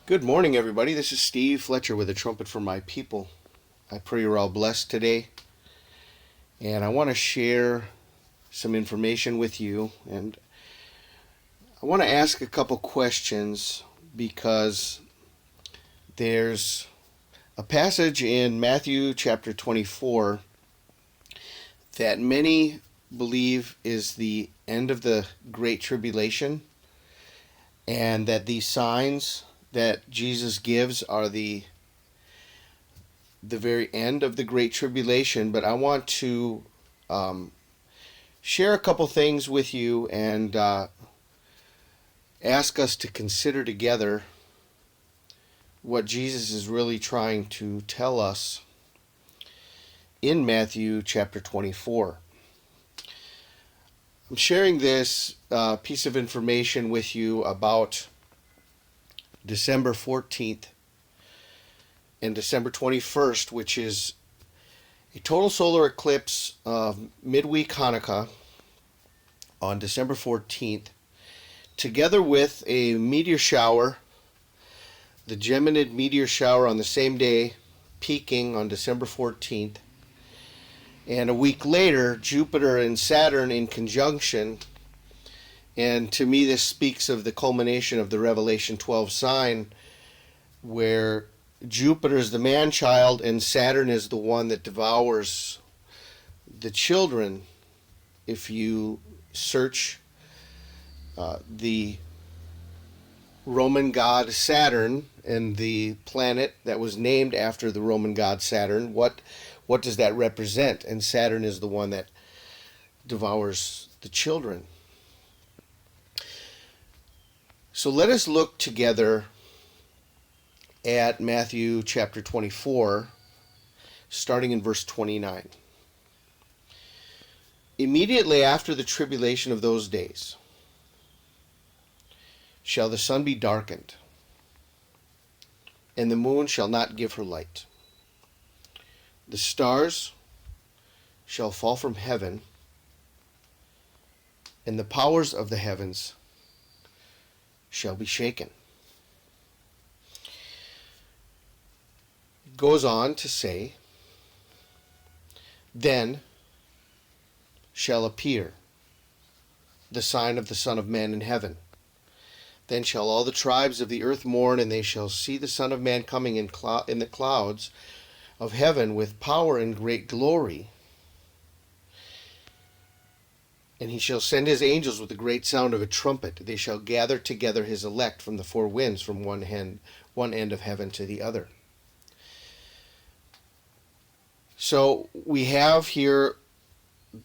Good morning, everybody. This is Steve Fletcher with a trumpet for my people. I pray you're all blessed today. And I want to share some information with you. And I want to ask a couple questions because there's a passage in Matthew chapter 24 that many believe is the end of the Great Tribulation, and that these signs that Jesus gives are the very end of the Great Tribulation. But I want to share a couple things with you and ask us to consider together what Jesus is really trying to tell us in Matthew chapter 24. I'm sharing this piece of information with you about December 14th and December 21st, which is a total solar eclipse of midweek Hanukkah on December 14th, together with a meteor shower, the Geminid meteor shower on the same day, peaking on December 14th. And a week later, Jupiter and Saturn in conjunction. And to me, this speaks of the culmination of the Revelation 12 sign, where Jupiter is the man-child and Saturn is the one that devours the children. If you search the Roman god Saturn and the planet that was named after the Roman god Saturn, what does that represent? And Saturn is the one that devours the children. So let us look together at Matthew chapter 24, starting in verse 29. Immediately after the tribulation of those days shall the sun be darkened, and the moon shall not give her light. The stars shall fall from heaven, and the powers of the heavens shall be shaken. It goes on to say, then shall appear the sign of the Son of Man in heaven. Then shall all the tribes of the earth mourn, and they shall see the Son of Man coming in the clouds of heaven with power and great glory. And he shall send his angels with the great sound of a trumpet. They shall gather together his elect from the four winds, from one end of heaven to the other. So we have here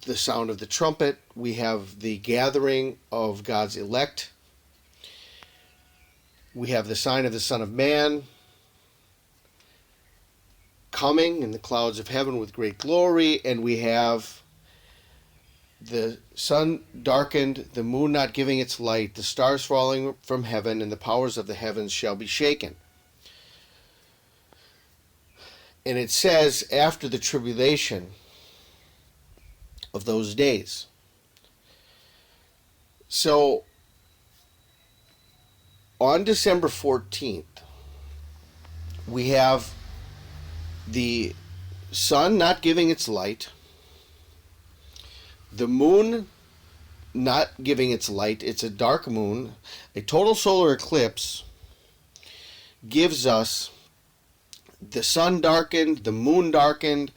the sound of the trumpet. We have the gathering of God's elect. We have the sign of the Son of Man coming in the clouds of heaven with great glory. And we have the sun darkened, the moon not giving its light, the stars falling from heaven, and the powers of the heavens shall be shaken. And it says, after the tribulation of those days. So, on December 14th, we have the sun not giving its light, the moon not giving its light. It's a dark moon. A total solar eclipse gives us the sun darkened, the moon darkened,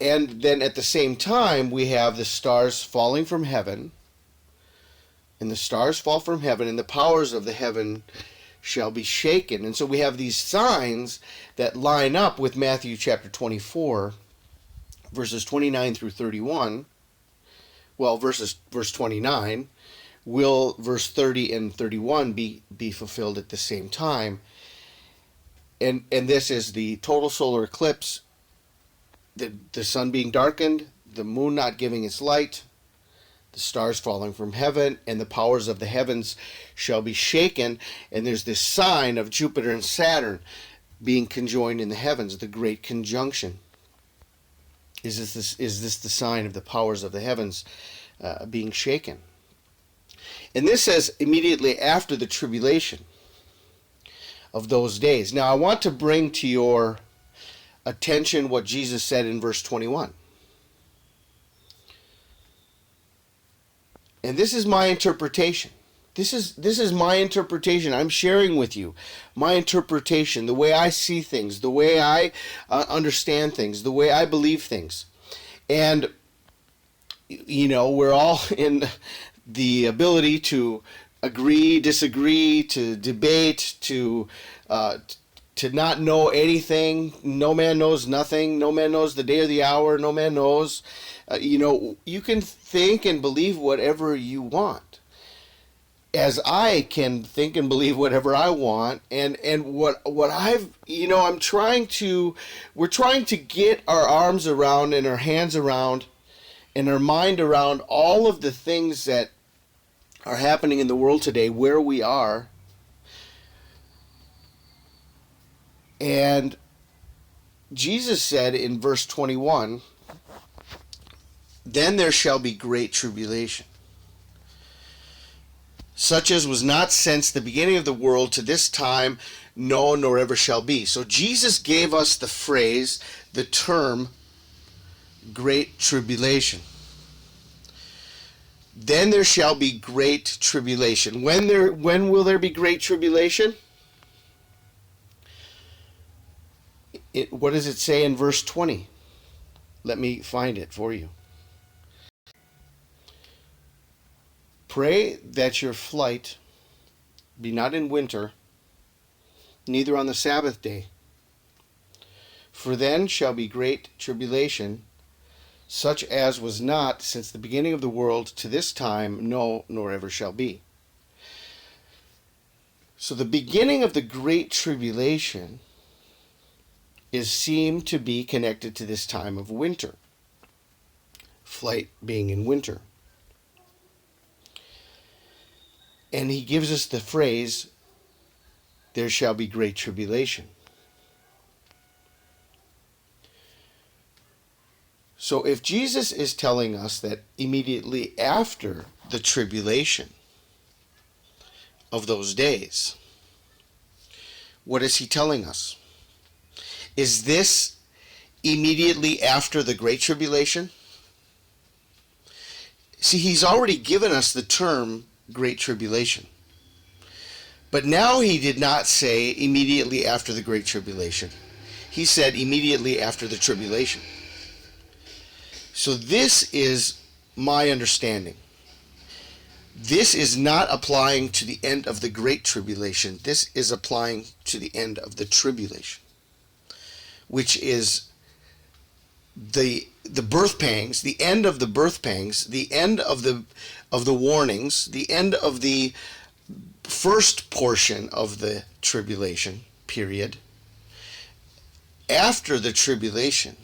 and then at the same time we have the stars falling from heaven. And the stars fall from heaven, and the powers of the heaven shall be shaken. And so we have these signs that line up with Matthew chapter 24, verses 29 through 31. Well, verse 29, will verse 30 and 31 be fulfilled at the same time? And this is the total solar eclipse, the sun being darkened, the moon not giving its light, the stars falling from heaven, and the powers of the heavens shall be shaken. And there's this sign of Jupiter and Saturn being conjoined in the heavens, the great conjunction. Is this the sign of the powers of the heavens being shaken? And this says immediately after the tribulation of those days. Now, I want to bring to your attention what Jesus said in verse 21. And this is my interpretation. This is my interpretation. I'm sharing with you my interpretation, the way I see things, the way I understand things, the way I believe things. And, you know, we're all in the ability to agree, disagree, to debate, to not know anything. No man knows nothing. No man knows the day or the hour. No man knows. You know, you can think and believe whatever you want, as I can think and believe whatever I want. And what I've, you know, we're trying to get our arms around and our hands around and our mind around all of the things that are happening in the world today, where we are. And Jesus said in verse 21, then there shall be great tribulation, such as was not since the beginning of the world to this time, no, nor ever shall be. So Jesus gave us the phrase, the term, great tribulation. Then there shall be great tribulation. When will there be great tribulation? What does it say in verse 20? Let me find it for you. Pray that your flight be not in winter, neither on the Sabbath day. For then shall be great tribulation, such as was not since the beginning of the world to this time, no, nor ever shall be. So the beginning of the great tribulation is seen to be connected to this time of winter, flight being in winter. And he gives us the phrase, there shall be great tribulation. So if Jesus is telling us that immediately after the tribulation of those days, what is he telling us? Is this immediately after the great tribulation? See, he's already given us the term great tribulation. But now he did not say immediately after the great tribulation. He said immediately after the tribulation. So this is my understanding. This is not applying to the end of the great tribulation. This is applying to the end of the tribulation, which is the birth pangs, the end of the birth pangs, the end of the warnings, the end of the first portion of the tribulation period. After the tribulation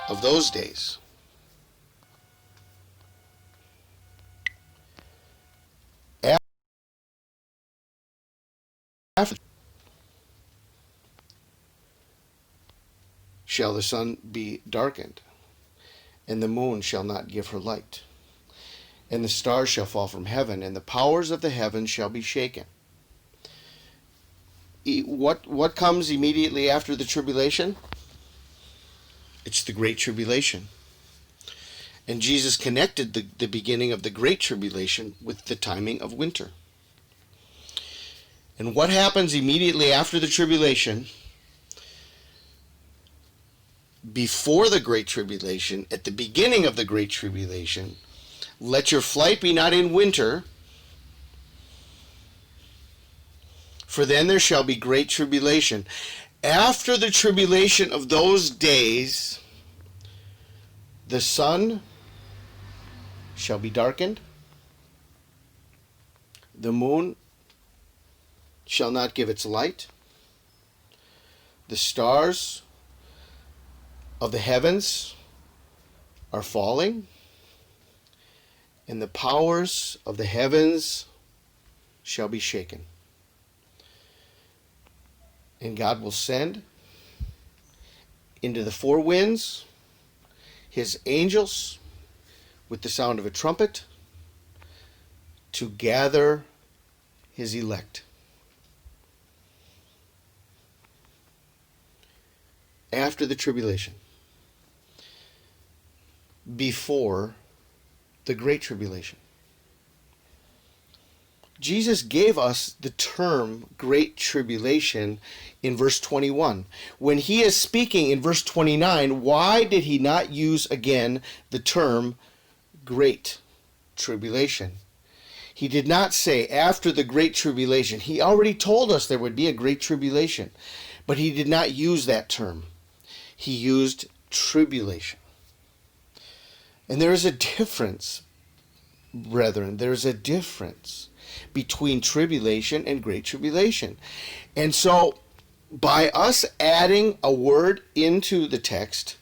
of those days, after shall the sun be darkened, and the moon shall not give her light, and the stars shall fall from heaven, and the powers of the heavens shall be shaken. What comes immediately after the tribulation? It's the great tribulation. And Jesus connected the beginning of the great tribulation with the timing of winter. And what happens immediately after the tribulation? Before the great tribulation, at the beginning of the great tribulation, let your flight be not in winter, for then there shall be great tribulation. After the tribulation of those days, the sun shall be darkened, the moon shall not give its light, the stars of the heavens are falling, and the powers of the heavens shall be shaken. And God will send into the four winds his angels with the sound of a trumpet to gather his elect. after the tribulation, before the Great Tribulation. Jesus gave us the term Great Tribulation in verse 21. When he is speaking in verse 29, why did he not use again the term Great Tribulation? He did not say after the Great Tribulation. He already told us there would be a Great Tribulation, but he did not use that term. He used tribulation. And there is a difference, brethren. There is a difference between tribulation and Great Tribulation. And so, by us adding a word into the text,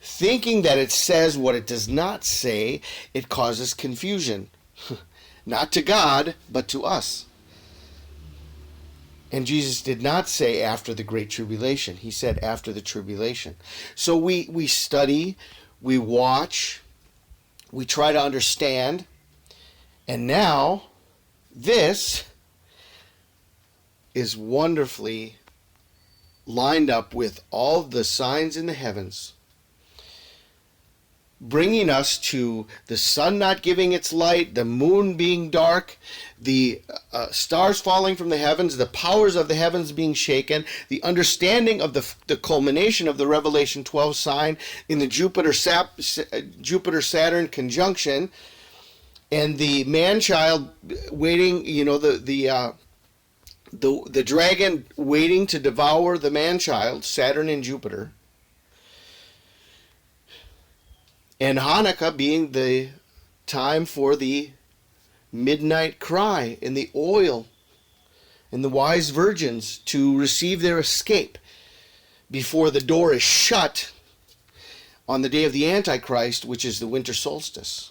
thinking that it says what it does not say, it causes confusion. Not to God, but to us. And Jesus did not say after the Great Tribulation. He said after the tribulation. So we study, we watch, we try to understand, and now this is wonderfully lined up with all the signs in the heavens, bringing us to the sun not giving its light, the moon being dark, the stars falling from the heavens, the powers of the heavens being shaken, the understanding of the culmination of the Revelation 12 sign in the Jupiter-Saturn conjunction, and the man-child waiting, the dragon waiting to devour the man-child, Saturn and Jupiter. And Hanukkah being the time for the midnight cry and the oil and the wise virgins to receive their escape before the door is shut on the day of the Antichrist, which is the winter solstice.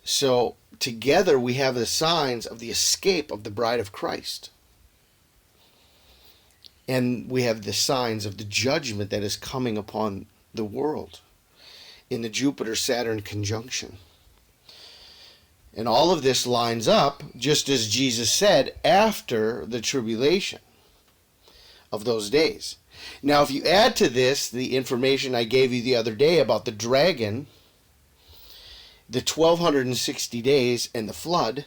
So together we have the signs of the escape of the bride of Christ. And we have the signs of the judgment that is coming upon the world in the Jupiter-Saturn conjunction. And all of this lines up, just as Jesus said, after the tribulation of those days. Now, if you add to this the information I gave you the other day about the dragon, the 1260 days and the flood,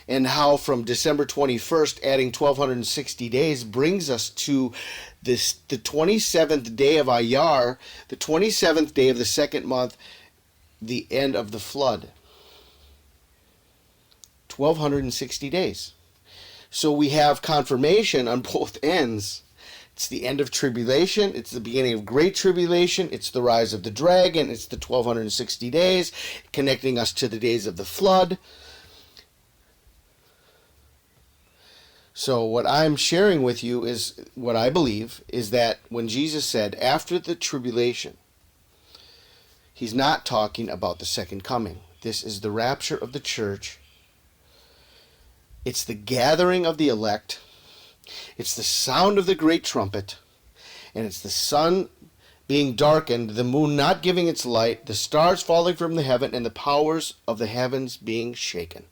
and how from December 21st adding 1260 days brings us to the 27th day of Ayar, the 27th day of the second month, the end of the flood. 1260 days. So we have confirmation on both ends. It's the end of tribulation, it's the beginning of great tribulation, it's the rise of the dragon, it's the 1260 days, connecting us to the days of the flood. So what I'm sharing with you is what I believe is that when Jesus said after the tribulation, he's not talking about the second coming. This is the rapture of the church. It's the gathering of the elect. It's the sound of the great trumpet. And it's the sun being darkened, the moon not giving its light, the stars falling from the heaven, and the powers of the heavens being shaken.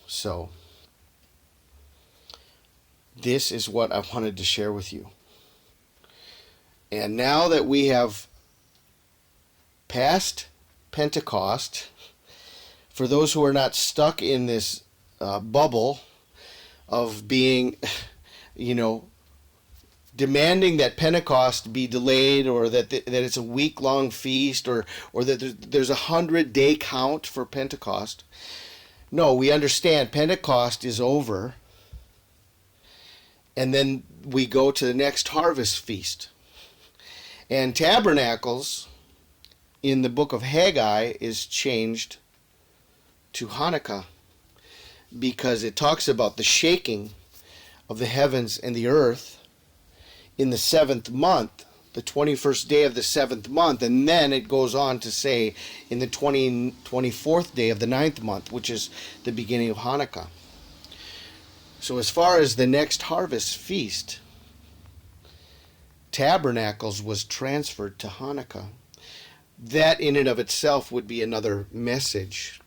So, this is what I wanted to share with you. And now that we have passed Pentecost, for those who are not stuck in this bubble of being, demanding that Pentecost be delayed, or that it's a week-long feast, or that there's a 100-day count for Pentecost. No, we understand Pentecost is over, and then we go to the next harvest feast. And tabernacles in the book of Haggai is changed to Hanukkah, because it talks about the shaking of the heavens and the earth in the 7th month, the 21st day of the 7th month, and then it goes on to say in the 24th day of the 9th month, which is the beginning of Hanukkah. So as far as the next harvest feast, tabernacles was transferred to Hanukkah. That in and of itself would be another message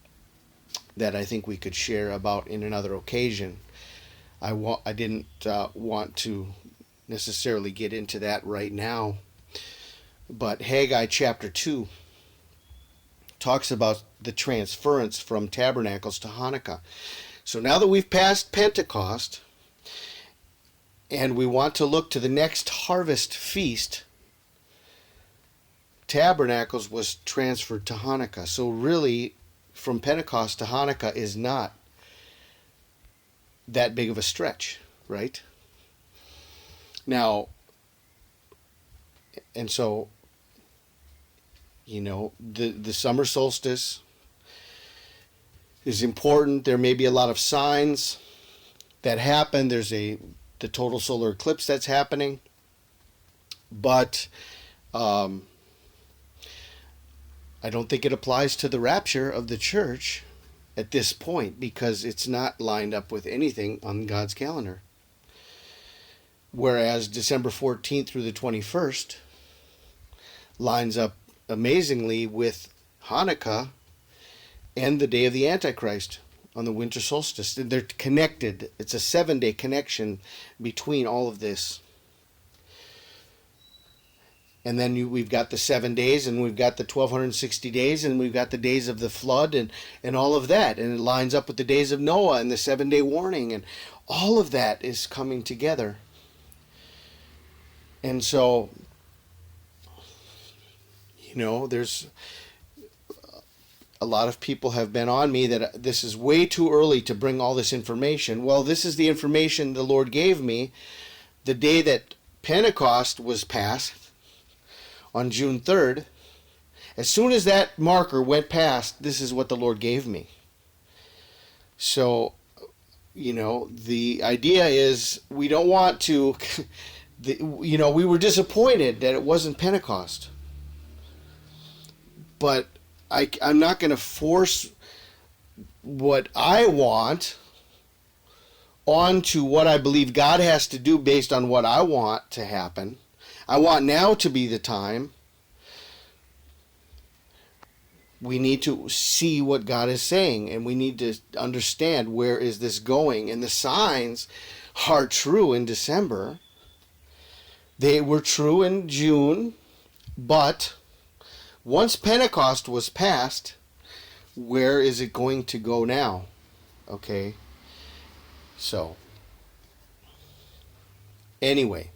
that I think we could share about in another occasion, I didn't want to necessarily get into that right now. But Haggai chapter 2 talks about the transference from tabernacles to Hanukkah. So now that we've passed Pentecost and we want to look to the next harvest feast, tabernacles was transferred to Hanukkah. So really, from Pentecost to Hanukkah is not that big of a stretch, right? Now, and so, the summer solstice is important. There may be a lot of signs that happen. There's the total solar eclipse that's happening. But I don't think it applies to the rapture of the church at this point, because it's not lined up with anything on God's calendar. Whereas December 14th through the 21st lines up amazingly with Hanukkah and the day of the Antichrist on the winter solstice. They're connected. It's a 7-day connection between all of this. And then we've got the 7 days, and we've got the 1260 days, and we've got the days of the flood and all of that. And it lines up with the days of Noah and the 7-day warning. And all of that is coming together. And so, there's a lot of people have been on me that this is way too early to bring all this information. Well, this is the information the Lord gave me the day that Pentecost was passed on June 3rd. As soon as that marker went past, this is what the Lord gave me. So, the idea is we don't want to, we were disappointed that it wasn't Pentecost. But I'm not going to force what I want onto what I believe God has to do based on what I want to happen. I want now to be the time. We need to see what God is saying, and we need to understand where is this going. And the signs are true in December. They were true in June, but once Pentecost was passed, where is it going to go now? Okay. So, anyway,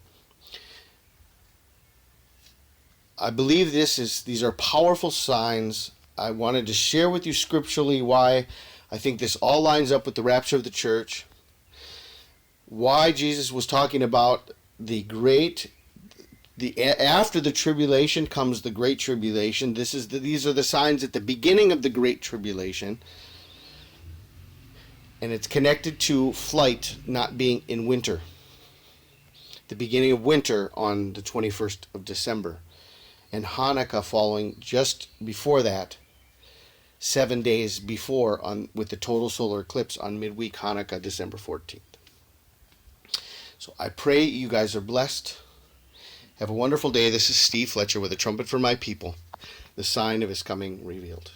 I believe these are powerful signs. I wanted to share with you scripturally why I think this all lines up with the rapture of the church. Why Jesus was talking about after the tribulation comes the great tribulation. These are the signs at the beginning of the great tribulation. And it's connected to flight not being in winter. The beginning of winter on the 21st of December. And Hanukkah following just before that, 7 days before, with the total solar eclipse on midweek Hanukkah, December 14th. So I pray you guys are blessed. Have a wonderful day. This is Steve Fletcher with a trumpet for my people, the sign of his coming revealed.